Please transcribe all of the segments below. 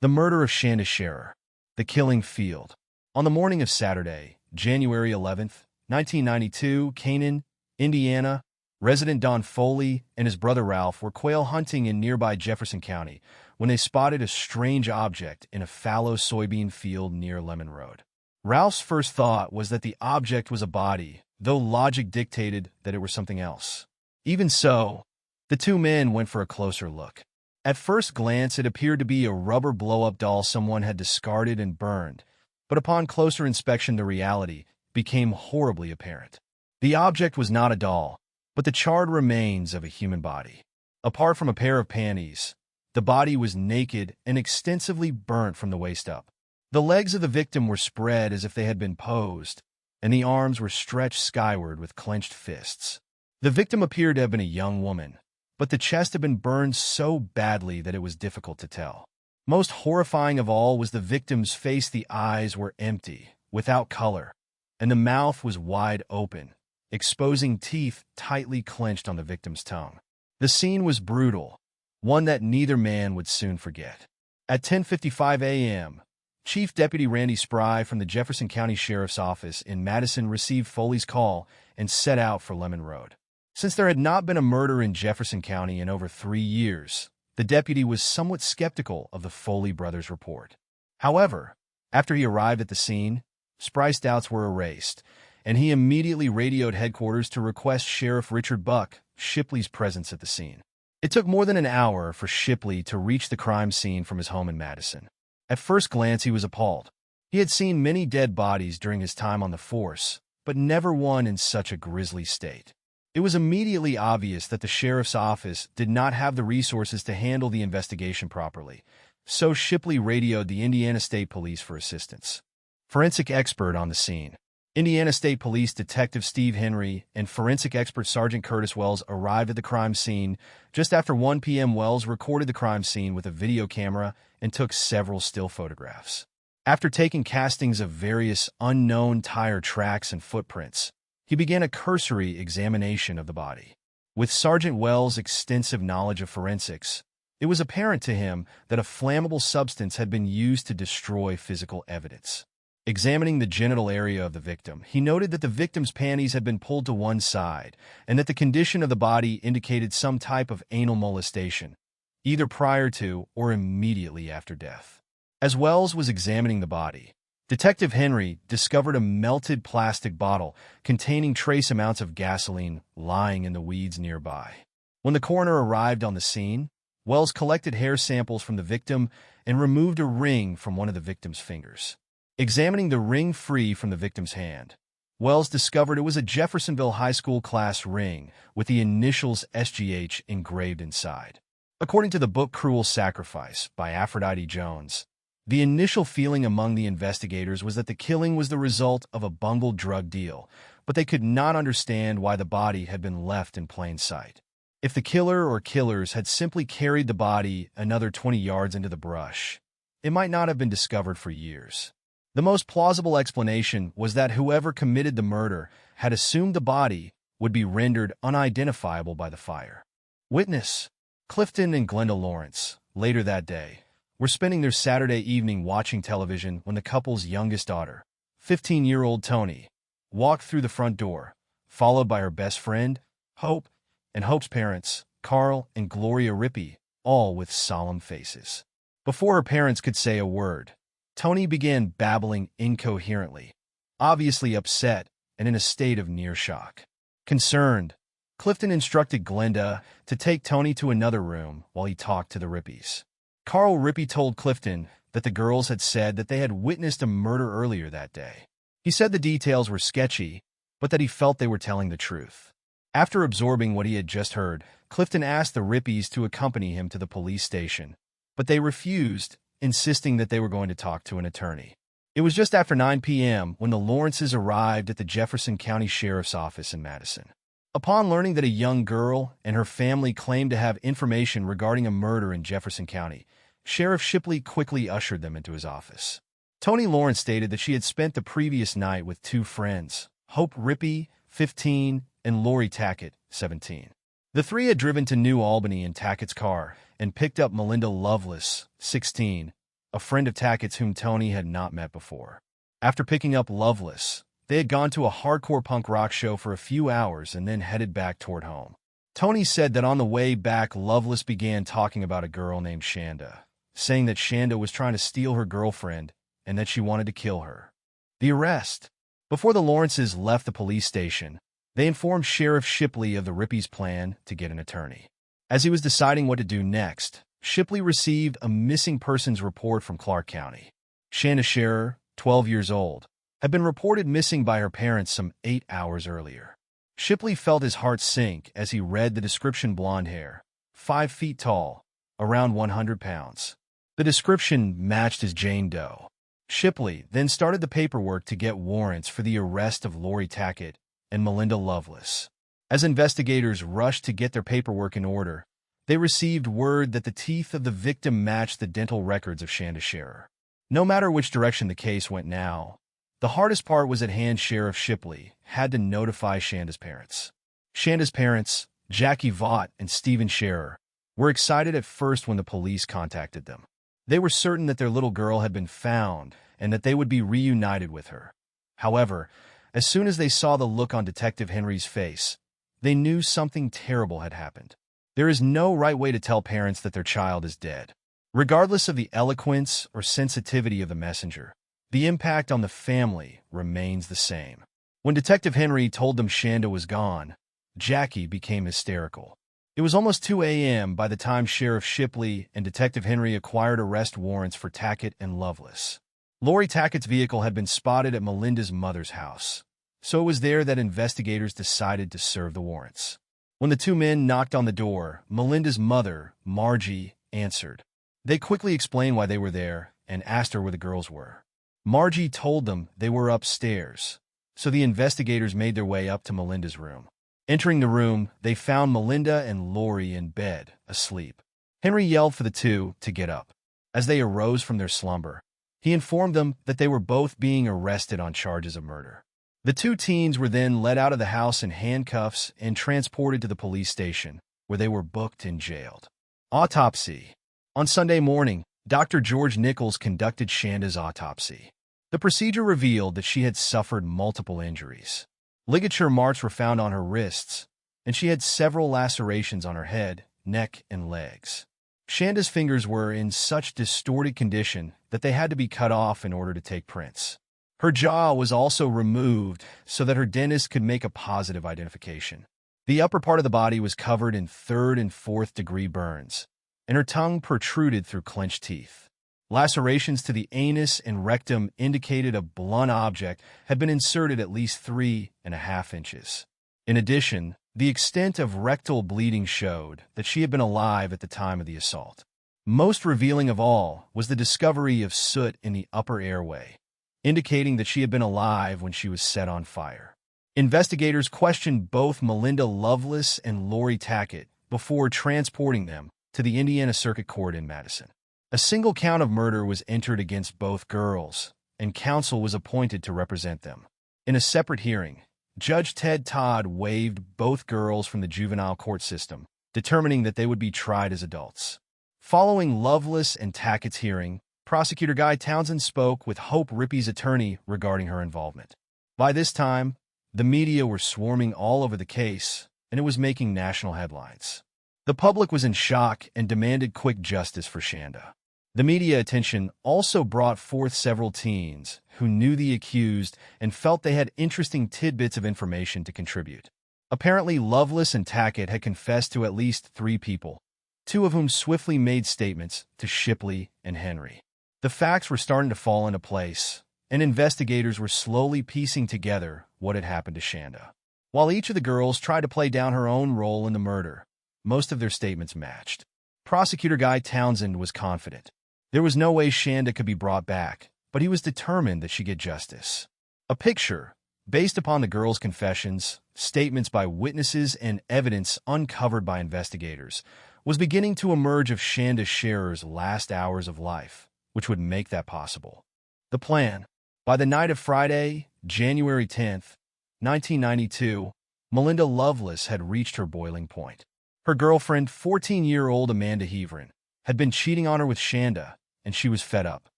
The murder of Shanda Sharer, the killing field. On the morning of Saturday, January 11th, 1992, Canaan, Indiana, resident Don Foley and his brother Ralph were quail hunting in nearby Jefferson County when they spotted a strange object in a fallow soybean field near Lemon Road. Ralph's first thought was that the object was a body, though logic dictated that it were something else. Even so, the two men went for a closer look. At first glance, it appeared to be a rubber blow-up doll someone had discarded and burned, but upon closer inspection the reality became horribly apparent. The object was not a doll, but the charred remains of a human body. Apart from a pair of panties, the body was naked and extensively burnt from the waist up. The legs of the victim were spread as if they had been posed, and the arms were stretched skyward with clenched fists. The victim appeared to have been a young woman, but the chest had been burned so badly that it was difficult to tell. Most horrifying of all was the victim's face. The eyes were empty, without color, and the mouth was wide open, exposing teeth tightly clenched on the victim's tongue. The scene was brutal, one that neither man would soon forget. At 10:55 a.m., Chief Deputy Randy Spry from the Jefferson County Sheriff's Office in Madison received Foley's call and set out for Lemon Road. Since there had not been a murder in Jefferson County in over 3 years, the deputy was somewhat skeptical of the Foley brothers' report. However, after he arrived at the scene, Spry's doubts were erased, and he immediately radioed headquarters to request Sheriff Richard Buck Shipley's presence at the scene. It took more than an hour for Shipley to reach the crime scene from his home in Madison. At first glance, he was appalled. He had seen many dead bodies during his time on the force, but never one in such a grisly state. It was immediately obvious that the sheriff's office did not have the resources to handle the investigation properly, so Shipley radioed the Indiana State Police for assistance. Forensic expert on the scene. Indiana State Police Detective Steve Henry and forensic expert Sergeant Curtis Wells arrived at the crime scene just after 1 p.m. Wells recorded the crime scene with a video camera and took several still photographs. After taking castings of various unknown tire tracks and footprints, he began a cursory examination of the body. With Sergeant Wells' extensive knowledge of forensics, it was apparent to him that a flammable substance had been used to destroy physical evidence. Examining the genital area of the victim, he noted that the victim's panties had been pulled to one side and that the condition of the body indicated some type of anal molestation, either prior to or immediately after death. As Wells was examining the body, Detective Henry discovered a melted plastic bottle containing trace amounts of gasoline lying in the weeds nearby. When the coroner arrived on the scene, Wells collected hair samples from the victim and removed a ring from one of the victim's fingers. Examining the ring free from the victim's hand, Wells discovered it was a Jeffersonville High School class ring with the initials SGH engraved inside. According to the book Cruel Sacrifice by Aphrodite Jones, the initial feeling among the investigators was that the killing was the result of a bungled drug deal, but they could not understand why the body had been left in plain sight. If the killer or killers had simply carried the body another 20 yards into the brush, it might not have been discovered for years. The most plausible explanation was that whoever committed the murder had assumed the body would be rendered unidentifiable by the fire. Witness: Clifton and Glenda Lawrence, later that day, were spending their Saturday evening watching television when the couple's youngest daughter, 15-year-old Toni, walked through the front door, followed by her best friend, Hope, and Hope's parents, Carl and Gloria Rippey, all with solemn faces. Before her parents could say a word, Toni began babbling incoherently, obviously upset and in a state of near shock. Concerned, Clifton instructed Glenda to take Toni to another room while he talked to the Rippeys. Carl Rippey told Clifton that the girls had said that they had witnessed a murder earlier that day. He said the details were sketchy, but that he felt they were telling the truth. After absorbing what he had just heard, Clifton asked the Rippeys to accompany him to the police station, but they refused, insisting that they were going to talk to an attorney. It was just after 9 p.m. when the Lawrences arrived at the Jefferson County Sheriff's Office in Madison. Upon learning that a young girl and her family claimed to have information regarding a murder in Jefferson County, Sheriff Shipley quickly ushered them into his office. Toni Lawrence stated that she had spent the previous night with two friends, Hope Rippey, 15, and Lori Tackett, 17. The three had driven to New Albany in Tackett's car and picked up Melinda Lovelace, 16, a friend of Tackett's whom Tony had not met before. After picking up Loveless, they had gone to a hardcore punk rock show for a few hours and then headed back toward home. Tony said that on the way back, Loveless began talking about a girl named Shanda, saying that Shanda was trying to steal her girlfriend and that she wanted to kill her. The arrest. Before the Lawrences left the police station, they informed Sheriff Shipley of the Rippies' plan to get an attorney. As he was deciding what to do next, Shipley received a missing persons report from Clark County. Shanda Sharer, 12 years old, had been reported missing by her parents some 8 hours earlier. Shipley felt his heart sink as he read the description: blonde hair, 5 feet tall, around 100 pounds. The description matched his Jane Doe. Shipley then started the paperwork to get warrants for the arrest of Lori Tackett and Melinda Loveless. As investigators rushed to get their paperwork in order, they received word that the teeth of the victim matched the dental records of Shanda Sharer. No matter which direction the case went now, the hardest part was at hand. Sheriff Shipley had to notify Shanda's parents. Shanda's parents, Jackie Vaught and Stephen Sharer, were excited at first when the police contacted them. They were certain that their little girl had been found and that they would be reunited with her. However, as soon as they saw the look on Detective Henry's face, they knew something terrible had happened. There is no right way to tell parents that their child is dead. Regardless of the eloquence or sensitivity of the messenger, the impact on the family remains the same. When Detective Henry told them Shanda was gone, Jackie became hysterical. It was almost 2 a.m. by the time Sheriff Shipley and Detective Henry acquired arrest warrants for Tackett and Loveless. Lori Tackett's vehicle had been spotted at Melinda's mother's house, so it was there that investigators decided to serve the warrants. When the two men knocked on the door, Melinda's mother, Margie, answered. They quickly explained why they were there and asked her where the girls were. Margie told them they were upstairs, so the investigators made their way up to Melinda's room. Entering the room, they found Melinda and Lori in bed, asleep. Henry yelled for the two to get up. As they arose from their slumber, he informed them that they were both being arrested on charges of murder. The two teens were then led out of the house in handcuffs and transported to the police station, where they were booked and jailed. Autopsy. On Sunday morning, Dr. George Nichols conducted Shanda's autopsy. The procedure revealed that she had suffered multiple injuries. Ligature marks were found on her wrists, and she had several lacerations on her head, neck, and legs. Shanda's fingers were in such distorted condition that they had to be cut off in order to take prints. Her jaw was also removed so that her dentist could make a positive identification. The upper part of the body was covered in 3rd and 4th degree burns, and her tongue protruded through clenched teeth. Lacerations to the anus and rectum indicated a blunt object had been inserted at least 3.5 inches. In addition, the extent of rectal bleeding showed that she had been alive at the time of the assault. Most revealing of all was the discovery of soot in the upper airway, indicating that she had been alive when she was set on fire. Investigators questioned both Melinda Loveless and Lori Tackett before transporting them to the Indiana Circuit Court in Madison. A single count of murder was entered against both girls, and counsel was appointed to represent them. In a separate hearing, Judge Ted Todd waived both girls from the juvenile court system, determining that they would be tried as adults. Following Loveless and Tackett's hearing, Prosecutor Guy Townsend spoke with Hope Rippey's attorney regarding her involvement. By this time, the media were swarming all over the case, and it was making national headlines. The public was in shock and demanded quick justice for Shanda. The media attention also brought forth several teens who knew the accused and felt they had interesting tidbits of information to contribute. Apparently, Loveless and Tackett had confessed to at least 3 people, 2 of whom swiftly made statements to Shipley and Henry. The facts were starting to fall into place, and investigators were slowly piecing together what had happened to Shanda. While each of the girls tried to play down her own role in the murder, most of their statements matched. Prosecutor Guy Townsend was confident. There was no way Shanda could be brought back, but he was determined that she get justice. A picture, based upon the girls' confessions, statements by witnesses, and evidence uncovered by investigators, was beginning to emerge of Shanda Sharer's last hours of life, which would make that possible. The plan. By the night of Friday, January 10th, 1992, Melinda Loveless had reached her boiling point. Her girlfriend, 14-year-old Amanda Heverin, had been cheating on her with Shanda, and she was fed up.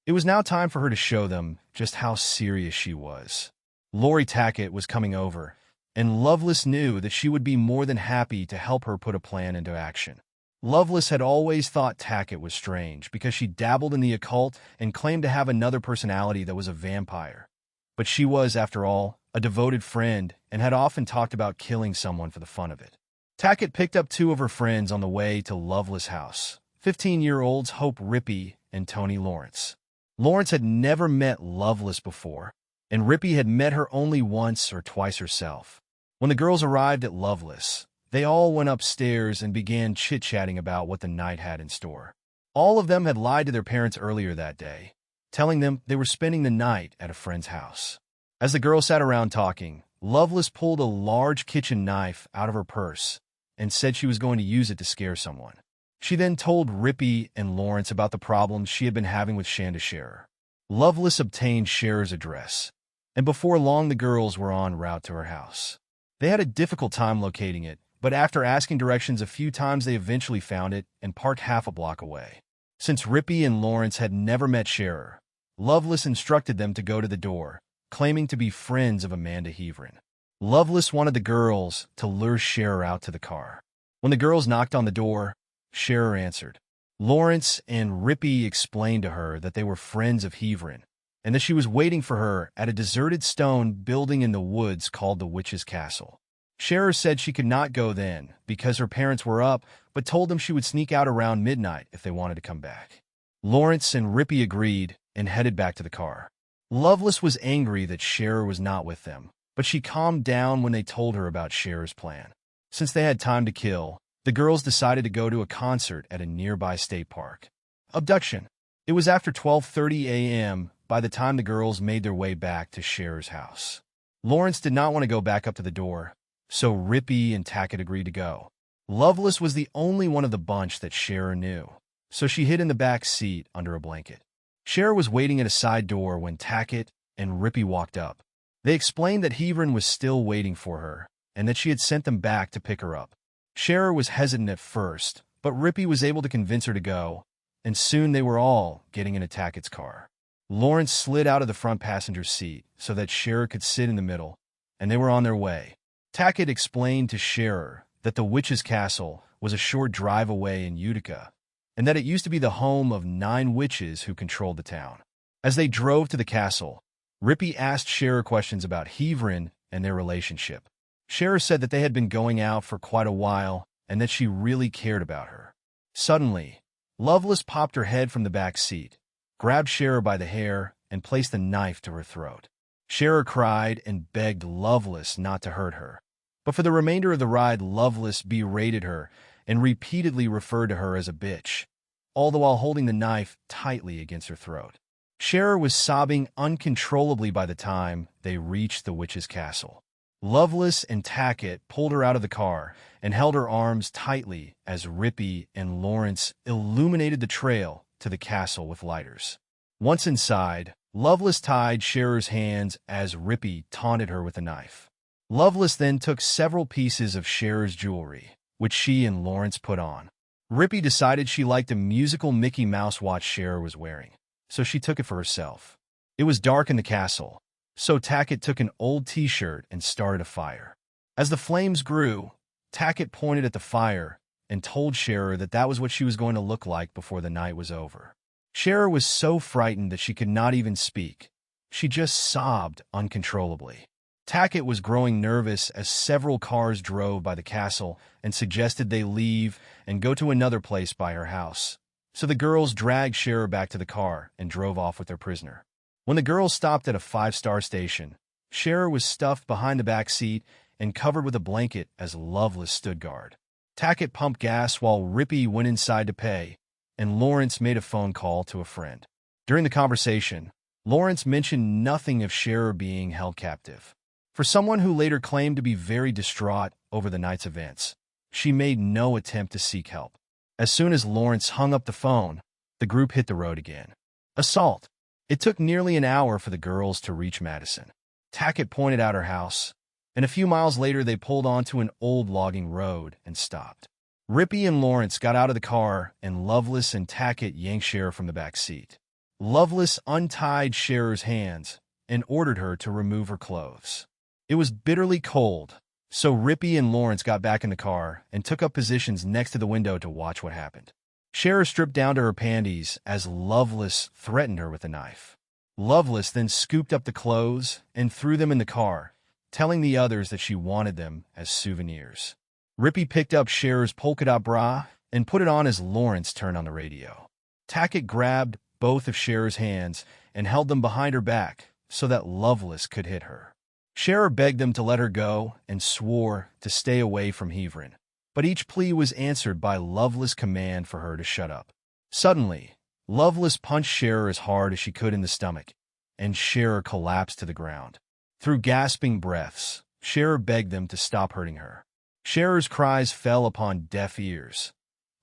It was now time for her to show them just how serious she was. Lori Tackett was coming over, and Lovelace knew that she would be more than happy to help her put a plan into action. Lovelace had always thought Tackett was strange because she dabbled in the occult and claimed to have another personality that was a vampire. But she was, after all, a devoted friend and had often talked about killing someone for the fun of it. Tackett picked up two of her friends on the way to Lovelace's house, 15-year-olds Hope Rippey and Tony Lawrence. Lawrence had never met Lovelace before, and Rippey had met her only once or twice herself. When the girls arrived at Lovelace, they all went upstairs and began chit-chatting about what the night had in store. All of them had lied to their parents earlier that day, telling them they were spending the night at a friend's house. As the girls sat around talking, Lovelace pulled a large kitchen knife out of her purse and said she was going to use it to scare someone. She then told Rippey and Lawrence about the problems she had been having with Shanda Sharer. Lovelace obtained Sharer's address, and before long the girls were en route to her house. They had a difficult time locating it, but after asking directions a few times they eventually found it and parked half a block away. Since Rippey and Lawrence had never met Sharer, Lovelace instructed them to go to the door, claiming to be friends of Amanda Heavrin. Lovelace wanted the girls to lure Sharer out to the car. When the girls knocked on the door, Sharer answered. Lawrence and Rippey explained to her that they were friends of Heavrin, and that she was waiting for her at a deserted stone building in the woods called the Witch's Castle. Sharer said she could not go then because her parents were up, but told them she would sneak out around midnight if they wanted to come back. Lawrence and Rippey agreed and headed back to the car. Lovelace was angry that Sharer was not with them, but she calmed down when they told her about Sharer's plan. Since they had time to kill, the girls decided to go to a concert at a nearby state park. Abduction. It was after 12:30 a.m. by the time the girls made their way back to Sharer's house. Lawrence did not want to go back up to the door, so Rippey and Tackett agreed to go. Lovelace was the only one of the bunch that Sharer knew, so she hid in the back seat under a blanket. Sharer was waiting at a side door when Tackett and Rippey walked up. They explained that Heavrin was still waiting for her, and that she had sent them back to pick her up. Sharer was hesitant at first, but Rippey was able to convince her to go, and soon they were all getting into Tackett's car. Lawrence slid out of the front passenger seat so that Sharer could sit in the middle, and they were on their way. Tackett explained to Sharer that the Witch's Castle was a short drive away in Utica, and that it used to be the home of 9 witches who controlled the town. As they drove to the castle, Rippey asked Sharer questions about Heavrin and their relationship. Sharer said that they had been going out for quite a while and that she really cared about her. Suddenly, Lovelace popped her head from the back seat, grabbed Sharer by the hair, and placed a knife to her throat. Sharer cried and begged Lovelace not to hurt her. But for the remainder of the ride, Lovelace berated her and repeatedly referred to her as a bitch, all the while holding the knife tightly against her throat. Sharer was sobbing uncontrollably by the time they reached the Witch's Castle. Lovelace and Tackett pulled her out of the car and held her arms tightly as Rippey and Lawrence illuminated the trail to the castle with lighters. Once inside, Lovelace tied Sharer's hands as Rippey taunted her with a knife. Lovelace then took several pieces of Sharer's jewelry, which she and Lawrence put on. Rippey decided she liked a musical Mickey Mouse watch Sharer was wearing, so she took it for herself. It was dark in the castle, so Tackett took an old t-shirt and started a fire. As the flames grew, Tackett pointed at the fire and told Sharer that that was what she was going to look like before the night was over. Sharer was so frightened that she could not even speak. She just sobbed uncontrollably. Tackett was growing nervous as several cars drove by the castle and suggested they leave and go to another place by her house. So the girls dragged Sharer back to the car and drove off with their prisoner. When the girls stopped at a 5-star station, Sharer was stuffed behind the back seat and covered with a blanket as Lovelace stood guard. Tackett pumped gas while Rippey went inside to pay, and Lawrence made a phone call to a friend. During the conversation, Lawrence mentioned nothing of Sharer being held captive. For someone who later claimed to be very distraught over the night's events, she made no attempt to seek help. As soon as Lawrence hung up the phone, the group hit the road again. Assault. It took nearly an hour for the girls to reach Madison. Tackett pointed out her house, and a few miles later they pulled onto an old logging road and stopped. Rippy and Lawrence got out of the car, and Lovelace and Tackett yanked Sharer from the back seat. Lovelace untied Sharer's hands and ordered her to remove her clothes. It was bitterly cold, so Rippy and Lawrence got back in the car and took up positions next to the window to watch what happened. Sharer stripped down to her panties as Lovelace threatened her with a knife. Lovelace then scooped up the clothes and threw them in the car, telling the others that she wanted them as souvenirs. Rippy picked up Sharer's polka-dot bra and put it on as Lawrence turned on the radio. Tackett grabbed both of Sharer's hands and held them behind her back so that Lovelace could hit her. Sharer begged them to let her go and swore to stay away from Heverin, but each plea was answered by Lovelace's command for her to shut up. Suddenly, Lovelace punched Sharer as hard as she could in the stomach, and Sharer collapsed to the ground. Through gasping breaths, Sharer begged them to stop hurting her. Sharer's cries fell upon deaf ears.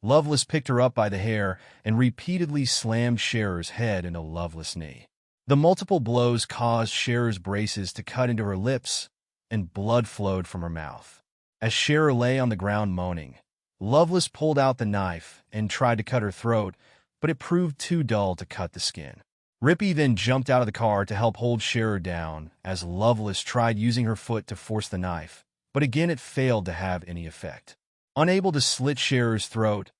Lovelace picked her up by the hair and repeatedly slammed Sharer's head into Lovelace's knee. The multiple blows caused Sharer's braces to cut into her lips, and blood flowed from her mouth. As Sharer lay on the ground moaning, Lovelace pulled out the knife and tried to cut her throat, but it proved too dull to cut the skin. Rippy then jumped out of the car to help hold Sharer down as Lovelace tried using her foot to force the knife, but again it failed to have any effect. Unable to slit Sharer's throat,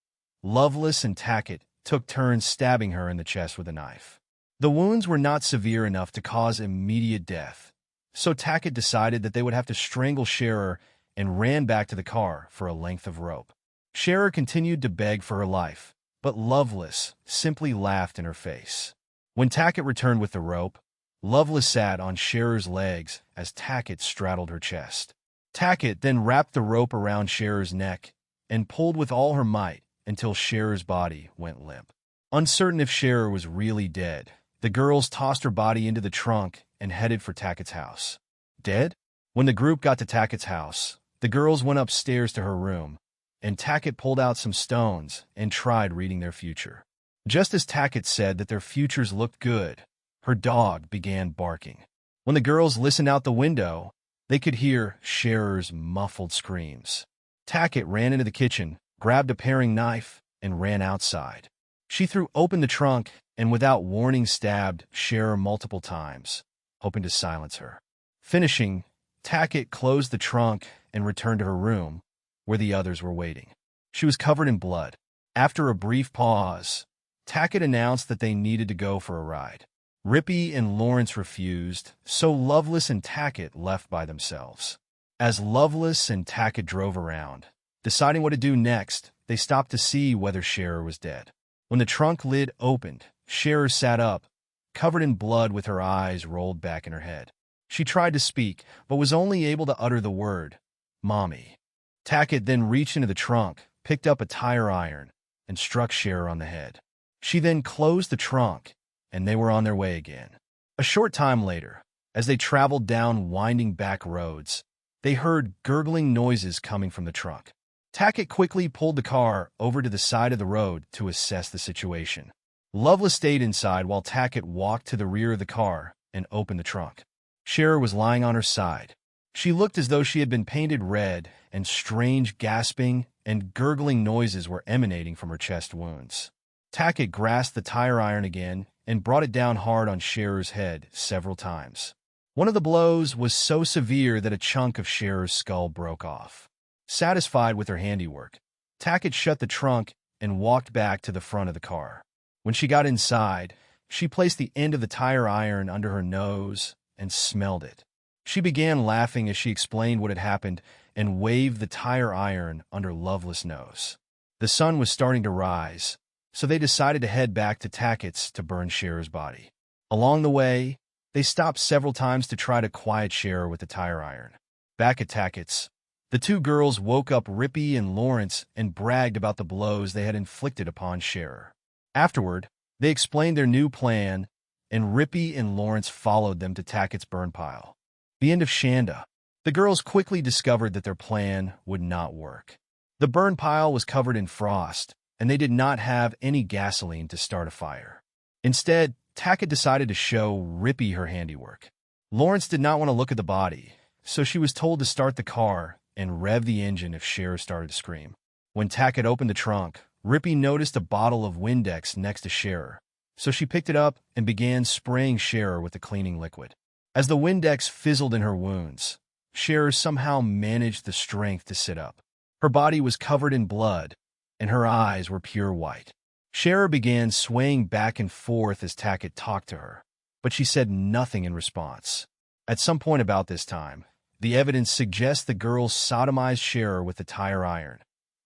Lovelace and Tackett took turns stabbing her in the chest with a knife. The wounds were not severe enough to cause immediate death, so Tackett decided that they would have to strangle Sharer and ran back to the car for a length of rope. Sharer continued to beg for her life, but Lovelace simply laughed in her face. When Tackett returned with the rope, Lovelace sat on Sharer's legs as Tackett straddled her chest. Tackett then wrapped the rope around Sharer's neck and pulled with all her might until Sharer's body went limp. Uncertain if Sharer was really dead, the girls tossed her body into the trunk and headed for Tackett's house. Dead? When the group got to Tackett's house, the girls went upstairs to her room, and Tackett pulled out some stones and tried reading their future. Just as Tackett said that their futures looked good, her dog began barking. When the girls listened out the window, they could hear Sharer's muffled screams. Tackett ran into the kitchen, grabbed a paring knife, and ran outside. She threw open the trunk and without warning stabbed Sharer multiple times, hoping to silence her. Finishing, Tackett closed the trunk and returned to her room, where the others were waiting. She was covered in blood. After a brief pause, Tackett announced that they needed to go for a ride. Rippy and Lawrence refused, so Lovelace and Tackett left by themselves. As Lovelace and Tackett drove around, deciding what to do next, they stopped to see whether Sharer was dead. When the trunk lid opened, Sharer sat up, covered in blood with her eyes rolled back in her head. She tried to speak, but was only able to utter the word, "Mommy." Tackett then reached into the trunk, picked up a tire iron, and struck Sharer on the head. She then closed the trunk, and they were on their way again. A short time later, as they traveled down winding back roads, they heard gurgling noises coming from the trunk. Tackett quickly pulled the car over to the side of the road to assess the situation. Lovelace stayed inside while Tackett walked to the rear of the car and opened the trunk. Sharer was lying on her side. She looked as though she had been painted red, and strange gasping and gurgling noises were emanating from her chest wounds. Tackett grasped the tire iron again and brought it down hard on Sharer's head several times. One of the blows was so severe that a chunk of Sharer's skull broke off. Satisfied with her handiwork, Tackett shut the trunk and walked back to the front of the car. When she got inside, she placed the end of the tire iron under her nose and smelled it. She began laughing as she explained what had happened and waved the tire iron under Lovelace's nose. The sun was starting to rise, so they decided to head back to Tackett's to burn Sharer's body. Along the way, they stopped several times to try to quiet Sharer with the tire iron. Back at Tackett's, the two girls woke up Rippy and Lawrence and bragged about the blows they had inflicted upon Sharer. Afterward, they explained their new plan, and Rippy and Lawrence followed them to Tackett's burn pile. The end of Shanda. The girls quickly discovered that their plan would not work. The burn pile was covered in frost, and they did not have any gasoline to start a fire. Instead, Tackett decided to show Rippy her handiwork. Lawrence did not want to look at the body, so she was told to start the car and rev the engine if Sharer started to scream. When Tackett opened the trunk, Rippy noticed a bottle of Windex next to Sharer, so she picked it up and began spraying Sharer with the cleaning liquid. As the Windex fizzled in her wounds, Sharer somehow managed the strength to sit up. Her body was covered in blood, and her eyes were pure white. Sharer began swaying back and forth as Tackett talked to her, but she said nothing in response. At some point about this time, the evidence suggests the girls sodomized Sharer with the tire iron.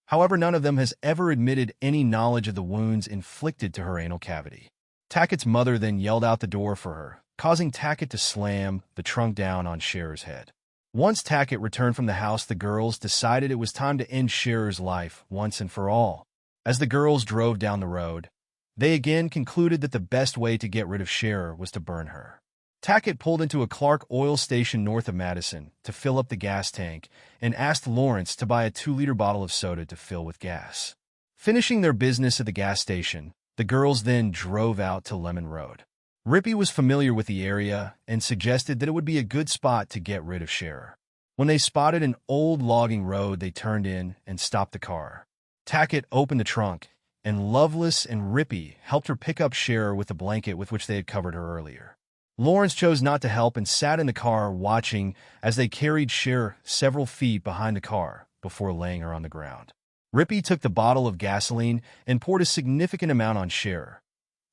However, none of them has ever admitted any knowledge of the wounds inflicted to her anal cavity. Tackett's mother then yelled out the door for her, causing Tackett to slam the trunk down on Sharer's head. Once Tackett returned from the house, the girls decided it was time to end Sharer's life once and for all. As the girls drove down the road, they again concluded that the best way to get rid of Sharer was to burn her. Tackett pulled into a Clark oil station north of Madison to fill up the gas tank and asked Lawrence to buy a 2-liter bottle of soda to fill with gas. Finishing their business at the gas station, the girls then drove out to Lemon Road. Rippy was familiar with the area and suggested that it would be a good spot to get rid of Sharer. When they spotted an old logging road, they turned in and stopped the car. Tackett opened the trunk, and Loveless and Rippy helped her pick up Sharer with the blanket with which they had covered her earlier. Lawrence chose not to help and sat in the car watching as they carried Sharer several feet behind the car before laying her on the ground. Rippy took the bottle of gasoline and poured a significant amount on Sharer.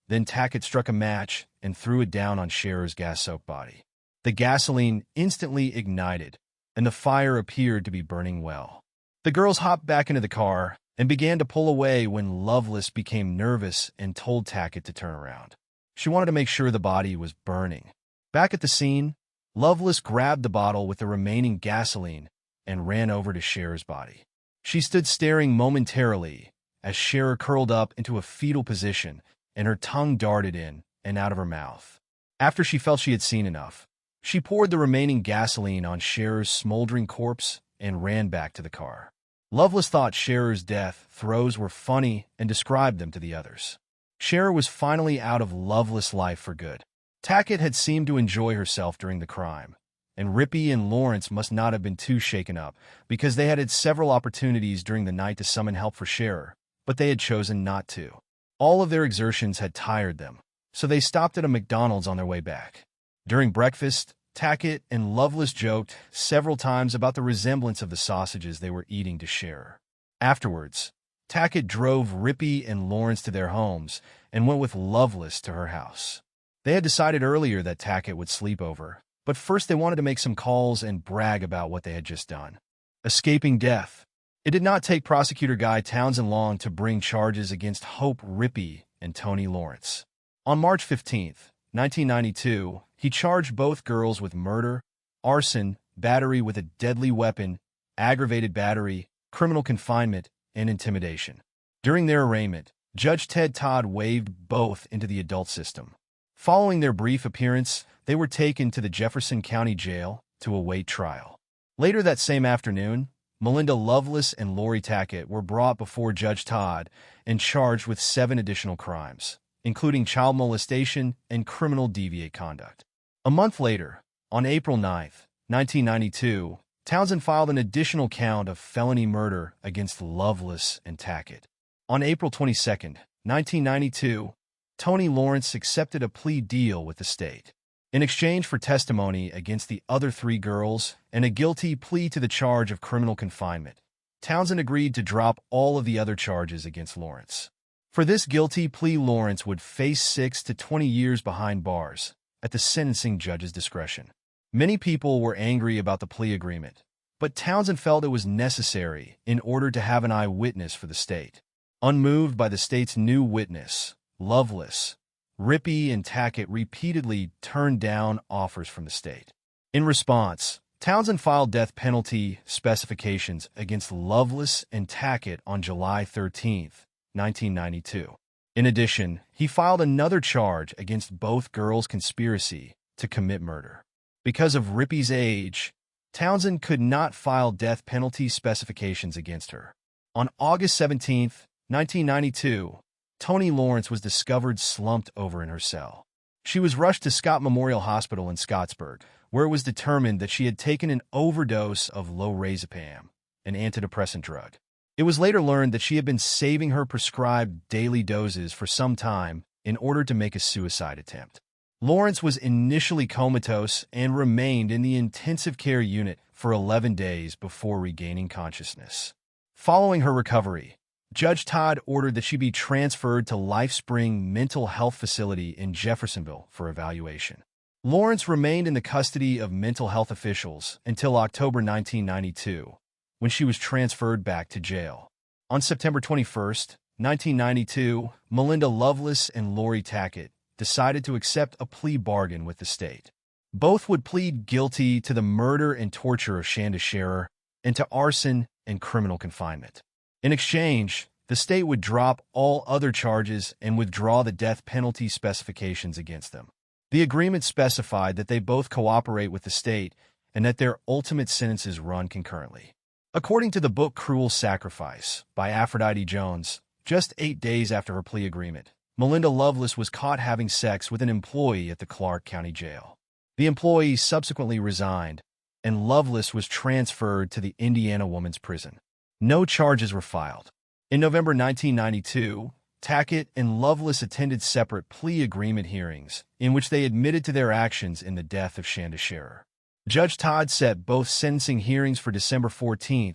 Then Tackett struck a match and threw it down on Sharer's gas-soaked body. The gasoline instantly ignited, and the fire appeared to be burning well. The girls hopped back into the car and began to pull away when Loveless became nervous and told Tackett to turn around. She wanted to make sure the body was burning. Back at the scene, Loveless grabbed the bottle with the remaining gasoline and ran over to Sharer's body. She stood staring momentarily as Sharer curled up into a fetal position and her tongue darted in and out of her mouth. After she felt she had seen enough, she poured the remaining gasoline on Sharer's smoldering corpse and ran back to the car. Loveless thought Sharer's death throes were funny and described them to the others. Sharer was finally out of Loveless' life for good. Tackett had seemed to enjoy herself during the crime, and Rippy and Lawrence must not have been too shaken up because they had several opportunities during the night to summon help for Sharer, but they had chosen not to. All of their exertions had tired them, so they stopped at a McDonald's on their way back. During breakfast, Tackett and Loveless joked several times about the resemblance of the sausages they were eating to Sharer. Afterwards, Tackett drove Rippy and Lawrence to their homes and went with Loveless to her house. They had decided earlier that Tackett would sleep over, but first they wanted to make some calls and brag about what they had just done. Escaping death. It did not take Prosecutor Guy Townsend long to bring charges against Hope Rippy and Tony Lawrence. On March 15, 1992, he charged both girls with murder, arson, battery with a deadly weapon, aggravated battery, criminal confinement, and intimidation. During their arraignment, Judge Ted Todd waived both into the adult system. Following their brief appearance, they were taken to the Jefferson County Jail to await trial. Later that same afternoon, Melinda Loveless and Lori Tackett were brought before Judge Todd and charged with 7 additional crimes, including child molestation and criminal deviant conduct. A month later, on April 9, 1992, Townsend filed an additional count of felony murder against Loveless and Tackett. On April 22, 1992, Tony Lawrence accepted a plea deal with the state. In exchange for testimony against the other 3 girls and a guilty plea to the charge of criminal confinement, Townsend agreed to drop all of the other charges against Lawrence. For this guilty plea, Lawrence would face 6 to 20 years behind bars at the sentencing judge's discretion. Many people were angry about the plea agreement, but Townsend felt it was necessary in order to have an eyewitness for the state. Unmoved by the state's new witness, Loveless, Rippy and Tackett repeatedly turned down offers from the state. In response, Townsend filed death penalty specifications against Loveless and Tackett on July 13, 1992. In addition, he filed another charge against both girls' conspiracy to commit murder. Because of Rippy's age, Townsend could not file death penalty specifications against her. On August 17, 1992, Tony Lawrence was discovered slumped over in her cell. She was rushed to Scott Memorial Hospital in Scottsburg, where it was determined that she had taken an overdose of lorazepam, an antidepressant drug. It was later learned that she had been saving her prescribed daily doses for some time in order to make a suicide attempt. Lawrence was initially comatose and remained in the intensive care unit for 11 days before regaining consciousness. Following her recovery, Judge Todd ordered that she be transferred to LifeSpring Mental Health Facility in Jeffersonville for evaluation. Lawrence remained in the custody of mental health officials until October 1992, when she was transferred back to jail. On September 21, 1992, Melinda Loveless and Lori Tackett decided to accept a plea bargain with the state. Both would plead guilty to the murder and torture of Shanda Sharer and to arson and criminal confinement. In exchange, the state would drop all other charges and withdraw the death penalty specifications against them. The agreement specified that they both cooperate with the state and that their ultimate sentences run concurrently. According to the book Cruel Sacrifice by Aphrodite Jones, just 8 days after her plea agreement, Melinda Loveless was caught having sex with an employee at the Clark County Jail. The employee subsequently resigned, and Loveless was transferred to the Indiana Women's Prison. No charges were filed. In November 1992, Tackett and Loveless attended separate plea agreement hearings in which they admitted to their actions in the death of Shanda Sharer. Judge Todd set both sentencing hearings for December 14,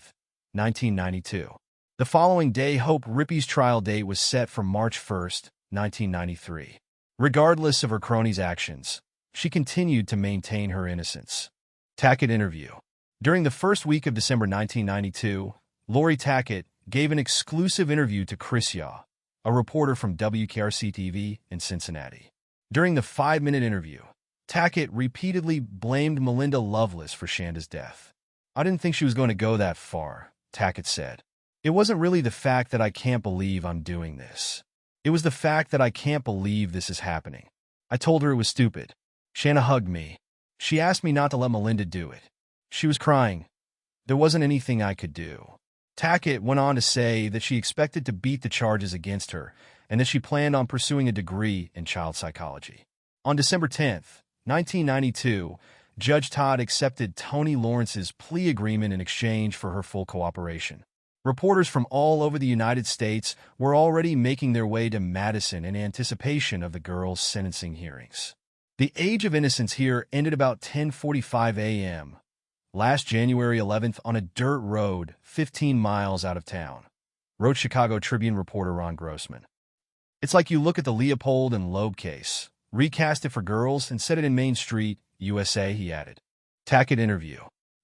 1992. The following day, Hope Rippey's trial date was set for March 1, 1993. Regardless of her crony's actions, she continued to maintain her innocence. Tackett interview. During the first week of December 1992, Lori Tackett gave an exclusive interview to Chris Yaw, a reporter from WKRC-TV in Cincinnati. During the 5-minute interview, Tackett repeatedly blamed Melinda Loveless for Shanda's death. "I didn't think she was going to go that far," Tackett said. "It wasn't really the fact that I can't believe I'm doing this. It was the fact that I can't believe this is happening. I told her it was stupid. Shanda hugged me. She asked me not to let Melinda do it. She was crying. There wasn't anything I could do." Tackett went on to say that she expected to beat the charges against her and that she planned on pursuing a degree in child psychology. On December 10, 1992, Judge Todd accepted Toni Lawrence's plea agreement in exchange for her full cooperation. Reporters from all over the United States were already making their way to Madison in anticipation of the girls' sentencing hearings. The age of innocence here ended about 10:45 a.m. last January 11th on a dirt road 15 miles out of town, wrote Chicago Tribune reporter Ron Grossman. "It's like you look at the Leopold and Loeb case, recast it for girls, and set it in Main Street, USA," he added. Tackett interview.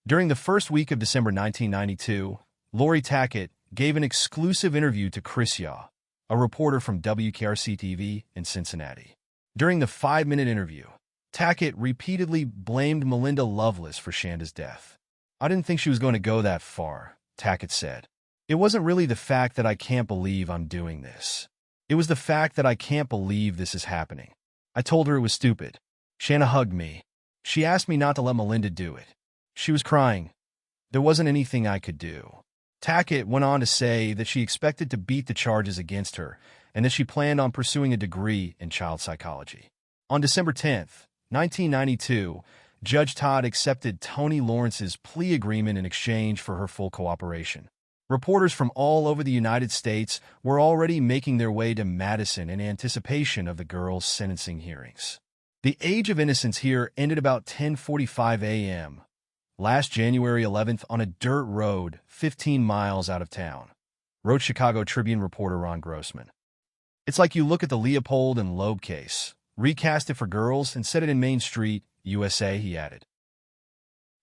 During the first week of December 1992, Lori Tackett gave an exclusive interview to Chris Yaw, a reporter from WKRC-TV in Cincinnati. During the 5-minute interview, Tackett repeatedly blamed Melinda Loveless for Shanda's death. "I didn't think she was going to go that far," Tackett said. "It wasn't really the fact that I can't believe I'm doing this. It was the fact that I can't believe this is happening. I told her it was stupid. Shanda hugged me. She asked me not to let Melinda do it. She was crying. There wasn't anything I could do." Tackett went on to say that she expected to beat the charges against her and that she planned on pursuing a degree in child psychology. On December 10, 1992, Judge Todd accepted Toni Lawrence's plea agreement in exchange for her full cooperation. Reporters from all over the United States were already making their way to Madison in anticipation of the girls' sentencing hearings. The age of innocence here ended about 10:45 a.m. last January 11th on a dirt road 15 miles out of town, wrote Chicago Tribune reporter Ron Grossman. "It's like you look at the Leopold and Loeb case, recast it for girls, and set it in Main Street, USA," he added.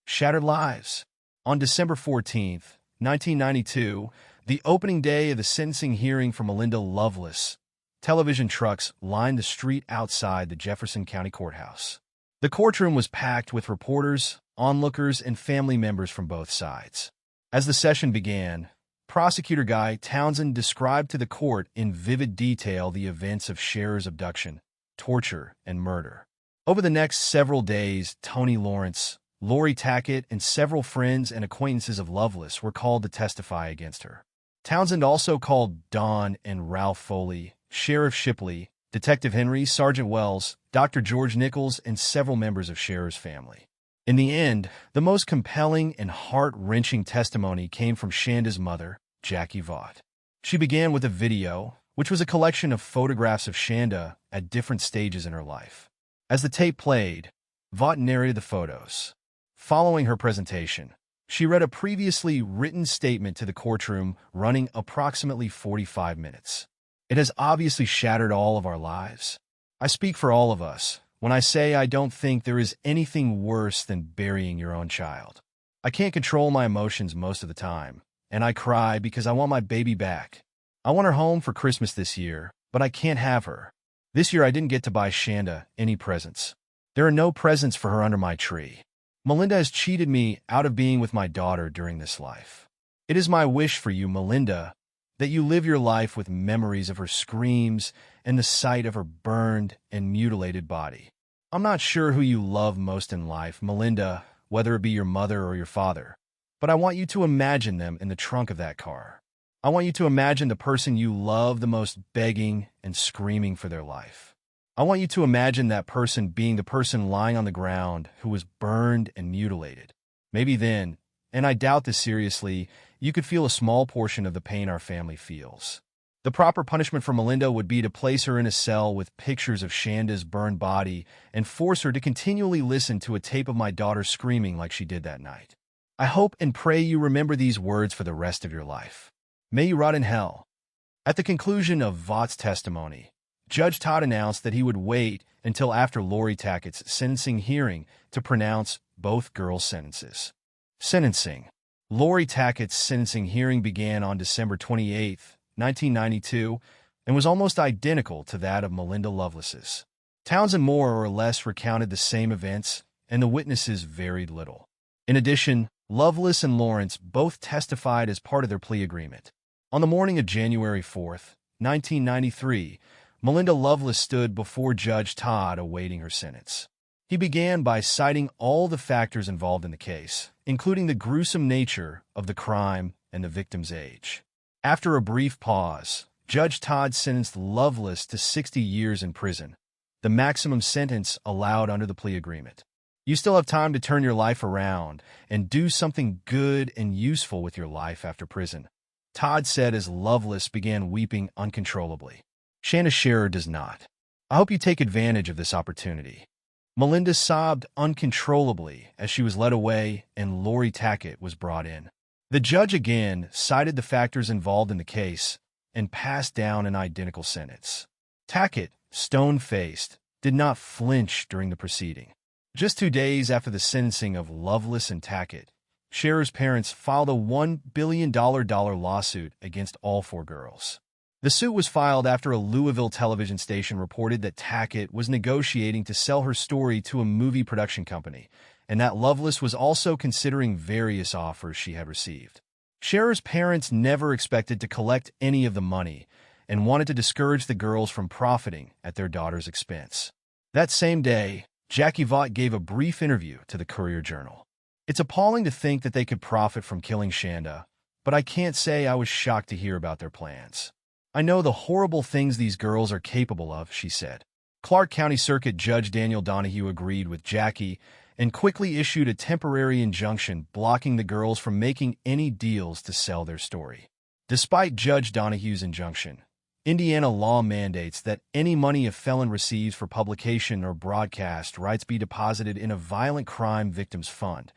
Shattered lives. On December 14, 1992, the opening day of the sentencing hearing for Melinda Loveless, television trucks lined the street outside the Jefferson County Courthouse. The courtroom was packed with reporters, onlookers, and family members from both sides. As the session began, Prosecutor Guy Townsend described to the court in vivid detail the events of Sharer's abduction, torture, and murder. Over the next several days, Toni Lawrence, Lori Tackett, and several friends and acquaintances of Loveless were called to testify against her. Townsend also called Don and Ralph Foley, Sheriff Shipley, Detective Henry, Sergeant Wells, Dr. George Nichols, and several members of Sharer's family. In the end, the most compelling and heart-wrenching testimony came from Shanda's mother, Jackie Vaught. She began with a video, which was a collection of photographs of Shanda at different stages in her life. As the tape played, Vaught narrated the photos. Following her presentation, she read a previously written statement to the courtroom running approximately 45 minutes. It has obviously shattered all of our lives. I speak for all of us when I say I don't think there is anything worse than burying your own child. I can't control my emotions most of the time, and I cry because I want my baby back. I want her home for Christmas this year, but I can't have her. This year I didn't get to buy Shanda any presents. There are no presents for her under my tree. Melinda has cheated me out of being with my daughter during this life. It is my wish for you, Melinda, that you live your life with memories of her screams and the sight of her burned and mutilated body. I'm not sure who you love most in life, Melinda, whether it be your mother or your father, but I want you to imagine them in the trunk of that car. I want you to imagine the person you love the most begging and screaming for their life. I want you to imagine that person being the person lying on the ground who was burned and mutilated. Maybe then, and I doubt this seriously, you could feel a small portion of the pain our family feels. The proper punishment for Melinda would be to place her in a cell with pictures of Shanda's burned body and force her to continually listen to a tape of my daughter screaming like she did that night. I hope and pray you remember these words for the rest of your life. May you rot in hell. At the conclusion of Vaught's testimony, Judge Todd announced that he would wait until after Lori Tackett's sentencing hearing to pronounce both girls' sentences. Sentencing. Lori Tackett's sentencing hearing began on December 28, 1992, and was almost identical to that of Melinda Loveless's. Townsend more or less recounted the same events, and the witnesses varied little. In addition, Loveless and Lawrence both testified as part of their plea agreement. On the morning of January 4, 1993, Melinda Loveless stood before Judge Todd awaiting her sentence. He began by citing all the factors involved in the case, including the gruesome nature of the crime and the victim's age. After a brief pause, Judge Todd sentenced Loveless to 60 years in prison, the maximum sentence allowed under the plea agreement. You still have time to turn your life around and do something good and useful with your life after prison, Todd said as Loveless began weeping uncontrollably. Shanda Sharer does not. I hope you take advantage of this opportunity. Melinda sobbed uncontrollably as she was led away and Lori Tackett was brought in. The judge again cited the factors involved in the case and passed down an identical sentence. Tackett, stone-faced, did not flinch during the proceeding. Just 2 days after the sentencing of Loveless and Tackett, Sharer's parents filed a $1 billion lawsuit against all 4 girls. The suit was filed after a Louisville television station reported that Tackett was negotiating to sell her story to a movie production company, and that Loveless was also considering various offers she had received. Sharer's parents never expected to collect any of the money and wanted to discourage the girls from profiting at their daughter's expense. That same day, Jackie Vaught gave a brief interview to the Courier-Journal. It's appalling to think that they could profit from killing Shanda, but I can't say I was shocked to hear about their plans. I know the horrible things these girls are capable of, she said. Clark County Circuit Judge Daniel Donahue agreed with Jackie and quickly issued a temporary injunction blocking the girls from making any deals to sell their story. Despite Judge Donahue's injunction, Indiana law mandates that any money a felon receives for publication or broadcast rights be deposited in a violent crime victims fund.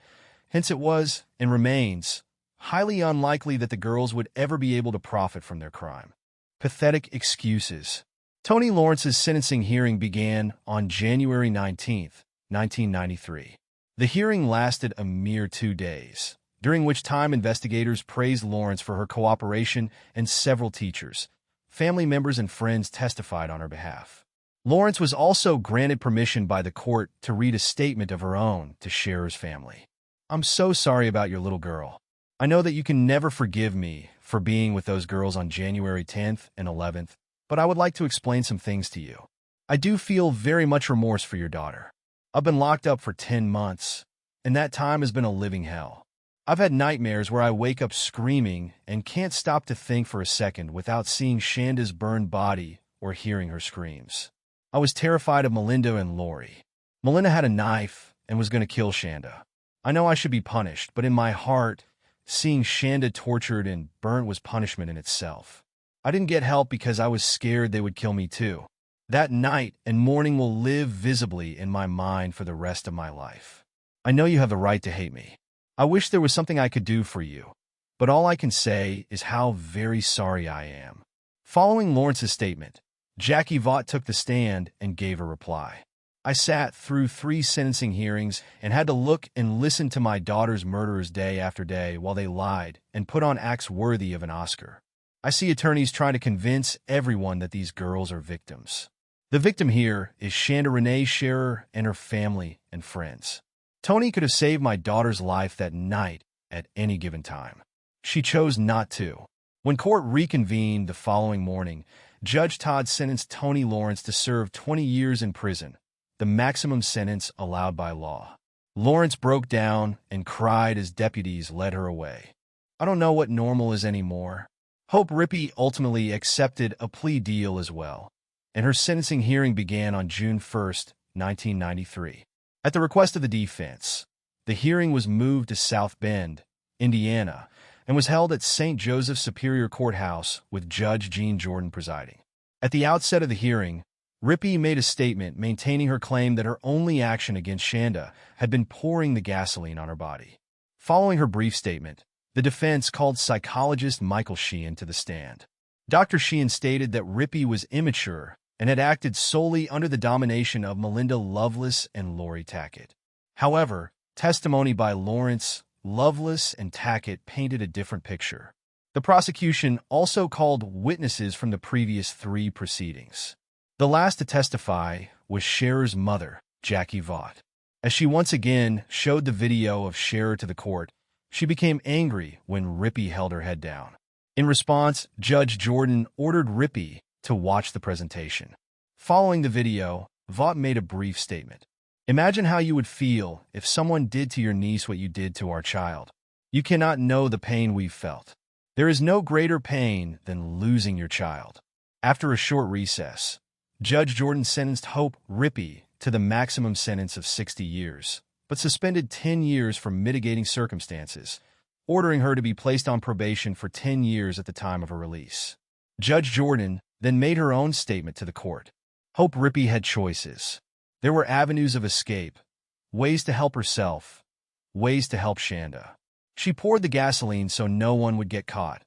Hence it was, and remains, highly unlikely that the girls would ever be able to profit from their crime. Pathetic excuses. Tony Lawrence's sentencing hearing began on January 19, 1993. The hearing lasted a mere 2 days, during which time investigators praised Lawrence for her cooperation and several teachers, family members, and friends testified on her behalf. Lawrence was also granted permission by the court to read a statement of her own to Sharer's family. I'm so sorry about your little girl. I know that you can never forgive me for being with those girls on January 10th and 11th, but I would like to explain some things to you. I do feel very much remorse for your daughter. I've been locked up for 10 months, and that time has been a living hell. I've had nightmares where I wake up screaming and can't stop to think for a second without seeing Shanda's burned body or hearing her screams. I was terrified of Melinda and Lori. Melinda had a knife and was going to kill Shanda. I know I should be punished, but in my heart, seeing Shanda tortured and burnt was punishment in itself. I didn't get help because I was scared they would kill me too. That night and morning will live visibly in my mind for the rest of my life. I know you have the right to hate me. I wish there was something I could do for you, but all I can say is how very sorry I am. Following Lawrence's statement, Jackie Vaught took the stand and gave a reply. I sat through 3 sentencing hearings and had to look and listen to my daughter's murderers day after day while they lied and put on acts worthy of an Oscar. I see attorneys trying to convince everyone that these girls are victims. The victim here is Shanda Renée Sharer and her family and friends. Tony could have saved my daughter's life that night at any given time. She chose not to. When court reconvened the following morning, Judge Todd sentenced Tony Lawrence to serve 20 years in prison, the maximum sentence allowed by law. Lawrence broke down and cried as deputies led her away. I don't know what normal is anymore. Hope Rippey ultimately accepted a plea deal as well, and her sentencing hearing began on June 1, 1993. At the request of the defense, the hearing was moved to South Bend, Indiana, and was held at St. Joseph's Superior Courthouse with Judge Jean Jordan presiding. At the outset of the hearing, Rippey made a statement maintaining her claim that her only action against Shanda had been pouring the gasoline on her body. Following her brief statement, the defense called psychologist Michael Sheehan to the stand. Dr. Sheehan stated that Rippey was immature and had acted solely under the domination of Melinda Loveless and Lori Tackett. However, testimony by Lawrence, Loveless, and Tackett painted a different picture. The prosecution also called witnesses from the previous 3 proceedings. The last to testify was Sharer's mother, Jackie Vaught. As she once again showed the video of Sharer to the court, she became angry when Rippey held her head down. In response, Judge Jordan ordered Rippey to watch the presentation. Following the video, Vaught made a brief statement. Imagine how you would feel if someone did to your niece what you did to our child. You cannot know the pain we've felt. There is no greater pain than losing your child. After a short recess, Judge Jordan sentenced Hope Rippey to the maximum sentence of 60 years, but suspended 10 years for mitigating circumstances, ordering her to be placed on probation for 10 years at the time of her release. Judge Jordan then made her own statement to the court. Hope Rippey had choices. There were avenues of escape, ways to help herself, ways to help Shanda. She poured the gasoline so no one would get caught,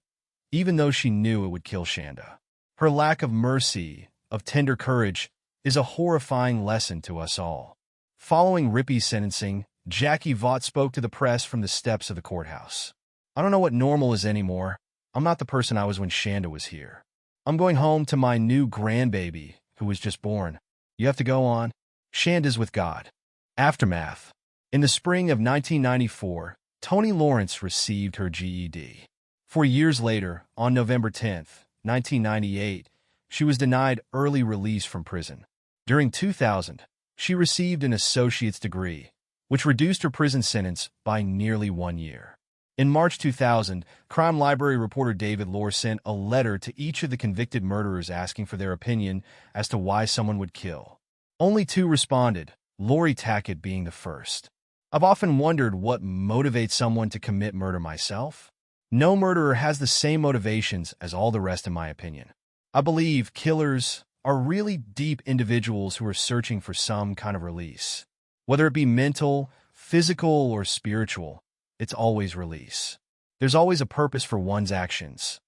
even though she knew it would kill Shanda. Her lack of mercy, of tender courage, is a horrifying lesson to us all. Following Rippey's sentencing, Jackie Vaught spoke to the press from the steps of the courthouse. I don't know what normal is anymore. I'm not the person I was when Shanda was here. I'm going home to my new grandbaby, who was just born. You have to go on. Shanda's with God. Aftermath. In the spring of 1994, Tony Lawrence received her GED. 4 years later, on November 10, 1998, she was denied early release from prison. During 2000, she received an associate's degree, which reduced her prison sentence by nearly 1 year. In March 2000, Crime Library reporter David Lohr sent a letter to each of the convicted murderers asking for their opinion as to why someone would kill. Only 2 responded, Lori Tackett being the first. I've often wondered what motivates someone to commit murder myself. No murderer has the same motivations as all the rest, in my opinion. I believe killers are really deep individuals who are searching for some kind of release. Whether it be mental, physical, or spiritual, it's always release. There's always a purpose for one's actions.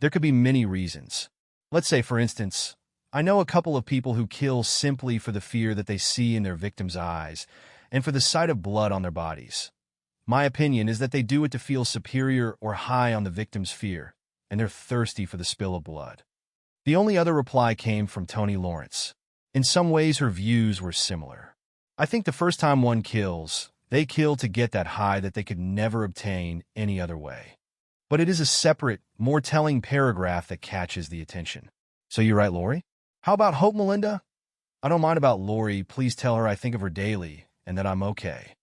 There could be many reasons. Let's say, for instance, I know a couple of people who kill simply for the fear that they see in their victims' eyes and for the sight of blood on their bodies. My opinion is that they do it to feel superior or high on the victim's fear, and they're thirsty for the spill of blood. The only other reply came from Tony Lawrence. In some ways, her views were similar. I think the first time one kills, they kill to get that high that they could never obtain any other way. But it is a separate, more telling paragraph that catches the attention. So you're right, Lori? How about Hope, Melinda? I don't mind about Lori. Please tell her I think of her daily and that I'm okay.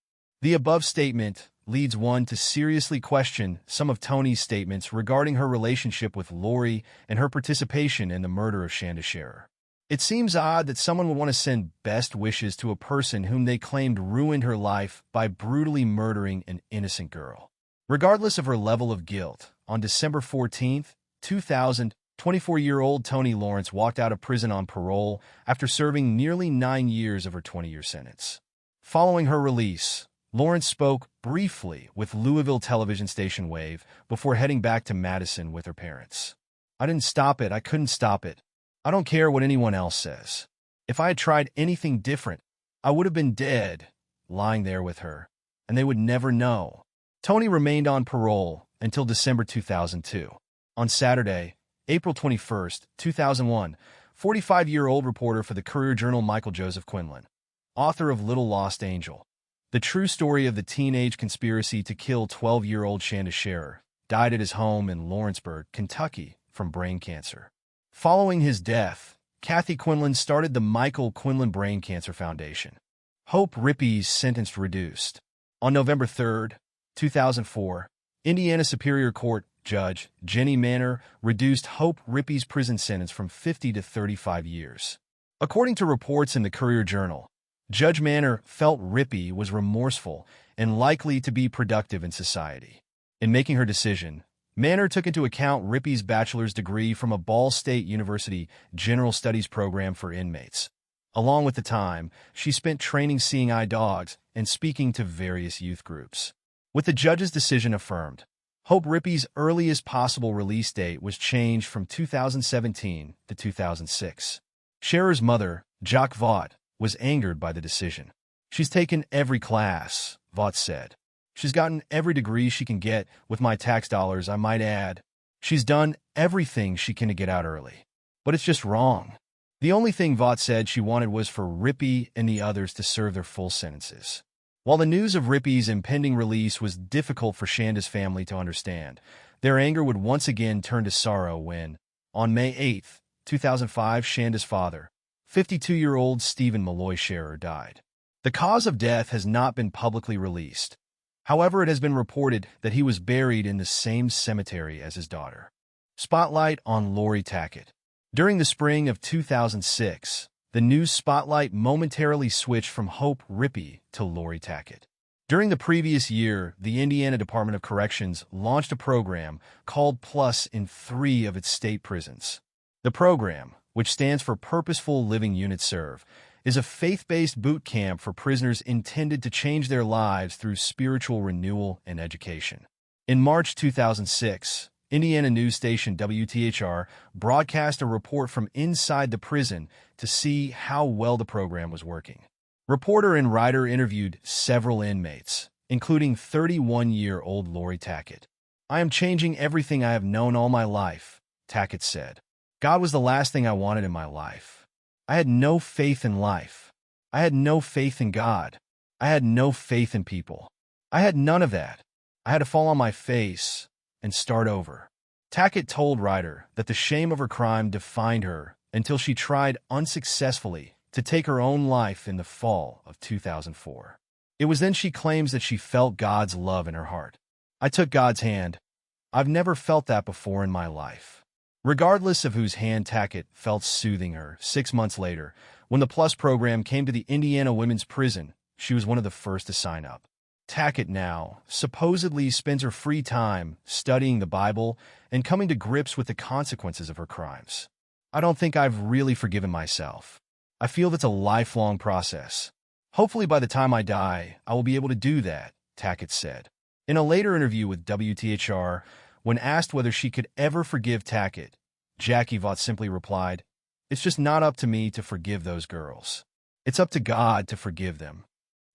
The above statement leads one to seriously question some of Tony's statements regarding her relationship with Lori and her participation in the murder of Shanda Sharer. It seems odd that someone would want to send best wishes to a person whom they claimed ruined her life by brutally murdering an innocent girl. Regardless of her level of guilt, on December 14, 2000, 24-year-old Toni Lawrence walked out of prison on parole after serving nearly 9 years of her 20-year sentence. Following her release, Lawrence spoke briefly with Louisville television station Wave before heading back to Madison with her parents. "I didn't stop it. I couldn't stop it. I don't care what anyone else says. If I had tried anything different, I would have been dead, lying there with her, and they would never know." Toni remained on parole until December 2002. On Saturday, April 21, 2001, 45-year-old reporter for the Courier-Journal Michael Joseph Quinlan, author of Little Lost Angel, the true story of the teenage conspiracy to kill 12-year-old Shanda Sharer, died at his home in Lawrenceburg, Kentucky, from brain cancer. Following his death, Kathy Quinlan started the Michael Quinlan Brain Cancer Foundation. Hope Rippey's sentence reduced. On November 3, 2004, Indiana Superior Court Judge Jenny Manor reduced Hope Rippey's prison sentence from 50 to 35 years. According to reports in the Courier-Journal, Judge Manor felt Rippey was remorseful and likely to be productive in society. In making her decision, Manor took into account Rippey's bachelor's degree from a Ball State University General Studies program for inmates, along with the time she spent training seeing eye dogs and speaking to various youth groups. With the judge's decision affirmed, Hope Rippey's earliest possible release date was changed from 2017 to 2006. Sharer's mother, Jock Vaught, was angered by the decision. "She's taken every class," Vaught said. "She's gotten every degree she can get with my tax dollars, I might add. She's done everything she can to get out early. But it's just wrong." The only thing Vaught said she wanted was for Rippey and the others to serve their full sentences. While the news of Rippey's impending release was difficult for Shanda's family to understand, their anger would once again turn to sorrow when, on May 8, 2005, Shanda's father, 52-year-old Stephen Malloy Sharer, died. The cause of death has not been publicly released. However, it has been reported that he was buried in the same cemetery as his daughter. Spotlight on Lori Tackett. During the spring of 2006, the news spotlight momentarily switched from Hope Rippey to Lori Tackett. During the previous year, the Indiana Department of Corrections launched a program called Plus in 3 of its state prisons. The program, which stands for Purposeful Living Unit Serve, is a faith-based boot camp for prisoners intended to change their lives through spiritual renewal and education. In March 2006, Indiana news station WTHR broadcast a report from inside the prison to see how well the program was working. Reporter and writer interviewed several inmates, including 31-year-old Lori Tackett. "I am changing everything I have known all my life," Tackett said. "God was the last thing I wanted in my life. I had no faith in life. I had no faith in God. I had no faith in people. I had none of that. I had to fall on my face and start over." Tackett told writer that the shame of her crime defined her until she tried unsuccessfully to take her own life in the fall of 2004. It was then she claims that she felt God's love in her heart. "I took God's hand. I've never felt that before in my life." Regardless of whose hand Tackett felt soothing her, 6 months later, when the Plus program came to the Indiana Women's Prison, she was one of the first to sign up. Tackett now supposedly spends her free time studying the Bible and coming to grips with the consequences of her crimes. "I don't think I've really forgiven myself. I feel that's a lifelong process. Hopefully by the time I die, I will be able to do that," Tackett said. In a later interview with WTHR, when asked whether she could ever forgive Tackett, Jackie Vaught simply replied, "It's just not up to me to forgive those girls. It's up to God to forgive them."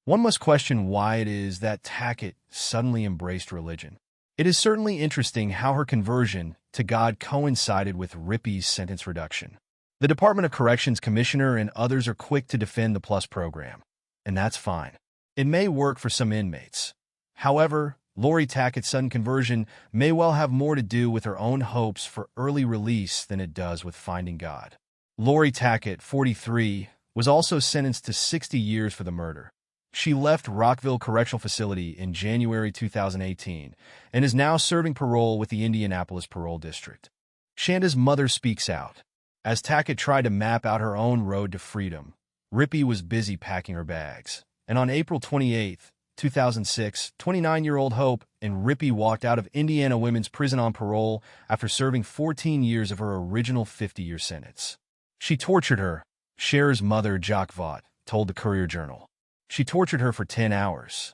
One must question why it is that Tackett suddenly embraced religion. It is certainly interesting how her conversion to God coincided with Rippey's sentence reduction. The Department of Corrections Commissioner and others are quick to defend the Plus program, and that's fine. It may work for some inmates. However, Lori Tackett's sudden conversion may well have more to do with her own hopes for early release than it does with finding God. Lori Tackett, 43, was also sentenced to 60 years for the murder. She left Rockville Correctional Facility in January 2018 and is now serving parole with the Indianapolis Parole District. Shanda's mother speaks out. As Tackett tried to map out her own road to freedom, Rippey was busy packing her bags, and on April 28, 2006, 29-year-old Hope and Rippey walked out of Indiana Women's Prison on parole after serving 14 years of her original 50-year sentence. She tortured her, Sharer's mother, Jock Vaught, told the Courier-Journal. She tortured her for 10 hours.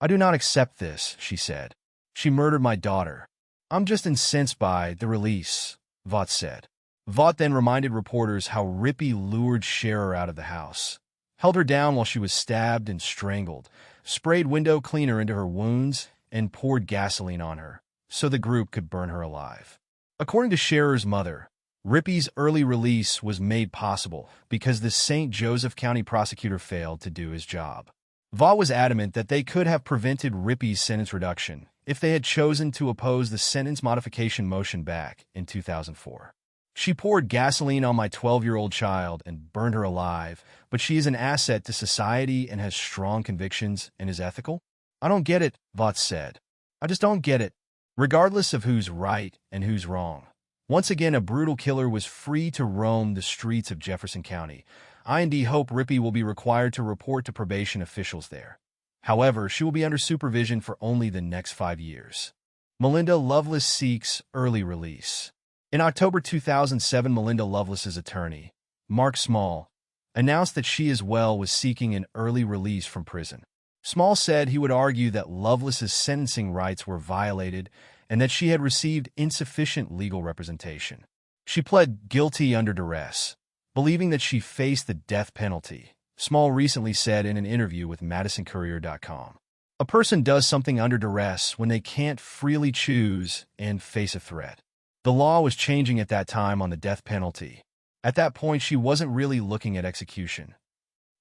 I do not accept this, she said. She murdered my daughter. I'm just incensed by the release, Vaught said. Vaught then reminded reporters how Rippey lured Sharer out of the house, held her down while she was stabbed and strangled, sprayed window cleaner into her wounds, and poured gasoline on her so the group could burn her alive. According to Sharer's mother, Rippey's early release was made possible because the St. Joseph County prosecutor failed to do his job. Vaught was adamant that they could have prevented Rippey's sentence reduction if they had chosen to oppose the sentence modification motion back in 2004. She poured gasoline on my 12-year-old child and burned her alive, but she is an asset to society and has strong convictions and is ethical? I don't get it, Vaught said. I just don't get it. Regardless of who's right and who's wrong. Once again, a brutal killer was free to roam the streets of Jefferson County. I&D Hope Rippey will be required to report to probation officials there. However, she will be under supervision for only the next 5 years. Melinda Loveless seeks early release. In October 2007, Melinda Loveless's attorney, Mark Small, announced that she as well was seeking an early release from prison. Small said he would argue that Loveless's sentencing rights were violated and that she had received insufficient legal representation. She pled guilty under duress, believing that she faced the death penalty, Small recently said in an interview with MadisonCourier.com. A person does something under duress when they can't freely choose and face a threat. The law was changing at that time on the death penalty. At that point, she wasn't really looking at execution.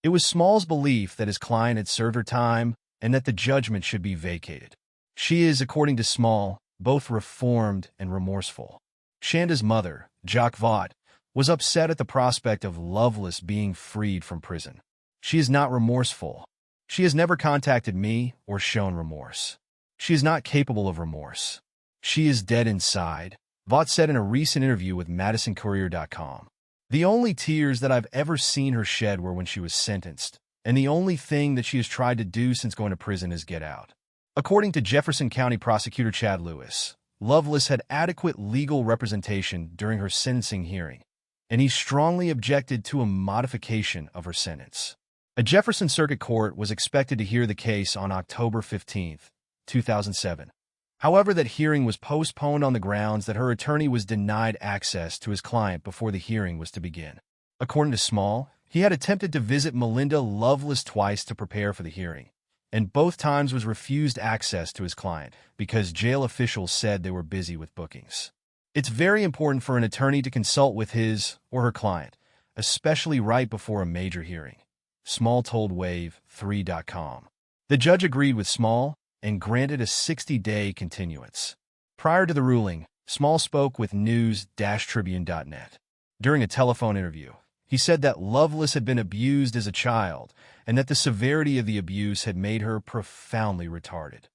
It was Small's belief that his client had served her time and that the judgment should be vacated. She is, according to Small, both reformed and remorseful. Shanda's mother, Jock Vaught, was upset at the prospect of Loveless being freed from prison. She is not remorseful. She has never contacted me or shown remorse. She is not capable of remorse. She is dead inside, Vaught said in a recent interview with MadisonCourier.com. The only tears that I've ever seen her shed were when she was sentenced, and the only thing that she has tried to do since going to prison is get out. According to Jefferson County Prosecutor Chad Lewis, Loveless had adequate legal representation during her sentencing hearing, and he strongly objected to a modification of her sentence. A Jefferson Circuit Court was expected to hear the case on October 15, 2007. However, that hearing was postponed on the grounds that her attorney was denied access to his client before the hearing was to begin. According to Small, he had attempted to visit Melinda Loveless twice to prepare for the hearing, and both times was refused access to his client because jail officials said they were busy with bookings. It's very important for an attorney to consult with his or her client, especially right before a major hearing, Small told Wave3.com. The judge agreed with Small and granted a 60-day continuance. Prior to the ruling, Small spoke with news-tribune.net. During a telephone interview, he said that Loveless had been abused as a child and that the severity of the abuse had made her profoundly retarded.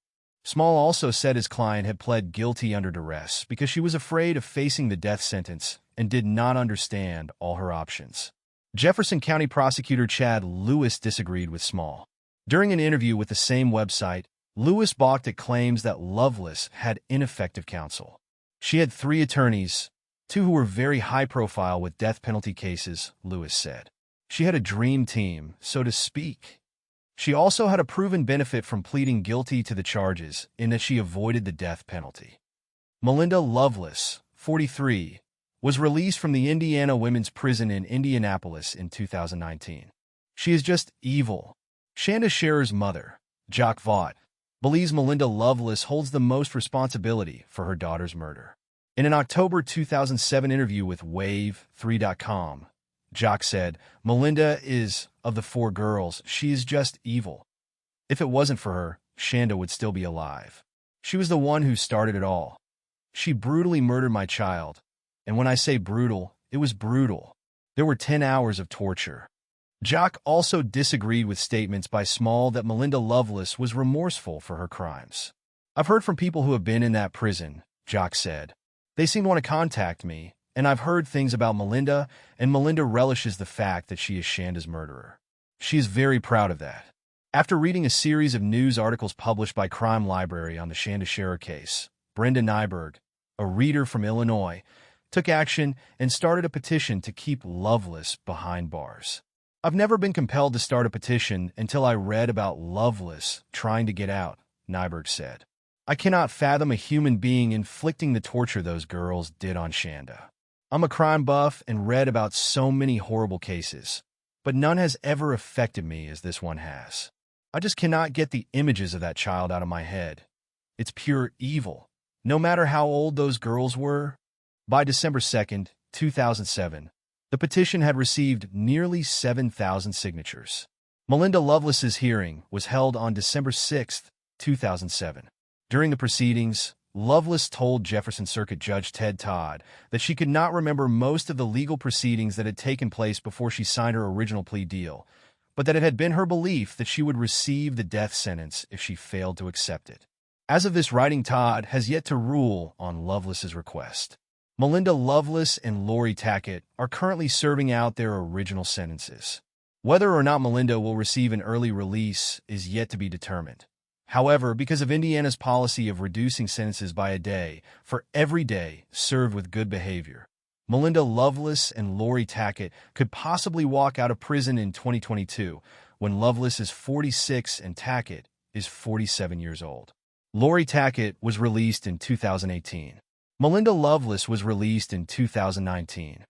Small also said his client had pled guilty under duress because she was afraid of facing the death sentence and did not understand all her options. Jefferson County Prosecutor Chad Lewis disagreed with Small. During an interview with the same website, Lewis balked at claims that Loveless had ineffective counsel. She had 3 attorneys, 2 who were very high-profile with death penalty cases, Lewis said. She had a dream team, so to speak. She also had a proven benefit from pleading guilty to the charges in that she avoided the death penalty. Melinda Loveless, 43, was released from the Indiana Women's Prison in Indianapolis in 2019. She is just evil. Shanda Sharer's mother, Jock Vaught, believes Melinda Loveless holds the most responsibility for her daughter's murder. In an October 2007 interview with Wave3.com, Jock said, Melinda is, of the 4 girls, she is just evil. If it wasn't for her, Shanda would still be alive. She was the one who started it all. She brutally murdered my child. And when I say brutal, it was brutal. There were 10 hours of torture. Jock also disagreed with statements by Small that Melinda Loveless was remorseful for her crimes. I've heard from people who have been in that prison, Jock said. They seem to want to contact me, and I've heard things about Melinda, and Melinda relishes the fact that she is Shanda's murderer. She is very proud of that. After reading a series of news articles published by Crime Library on the Shanda Sharer case, Brenda Nyberg, a reader from Illinois, took action and started a petition to keep Loveless behind bars. I've never been compelled to start a petition until I read about Loveless trying to get out, Nyberg said. I cannot fathom a human being inflicting the torture those girls did on Shanda. I'm a crime buff and read about so many horrible cases, but none has ever affected me as this one has. I just cannot get the images of that child out of my head. It's pure evil, no matter how old those girls were. By December 2nd, 2007, the petition had received nearly 7,000 signatures. Melinda Loveless's hearing was held on December 6th, 2007. During the proceedings, Loveless told Jefferson Circuit Judge Ted Todd that she could not remember most of the legal proceedings that had taken place before she signed her original plea deal, but that it had been her belief that she would receive the death sentence if she failed to accept it. As of this writing, Todd has yet to rule on Loveless's request. Melinda Loveless and Lori Tackett are currently serving out their original sentences. Whether or not Melinda will receive an early release is yet to be determined. However, because of Indiana's policy of reducing sentences by a day for every day served with good behavior, Melinda Loveless and Lori Tackett could possibly walk out of prison in 2022 when Loveless is 46 and Tackett is 47 years old. Lori Tackett was released in 2018. Melinda Loveless was released in 2019.